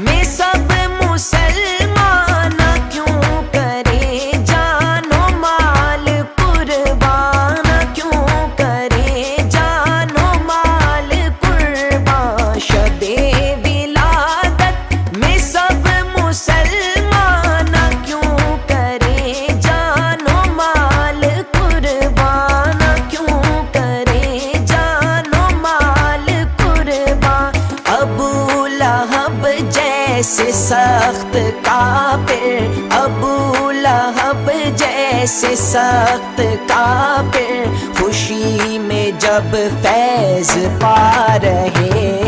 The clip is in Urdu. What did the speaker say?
میں سب مسلمان کیوں کرے جان و مال قربان، کیوں کرے جان و مال قربان؟ شب ولادت میں سب مسلمان کیوں کرے جان و مال قربان، کیوں کرے جان و مال قربان؟ ابو لہب جیسے سخت کافر، ابو لہب جیسے سخت کافر خوشی میں جب فیض پا رہے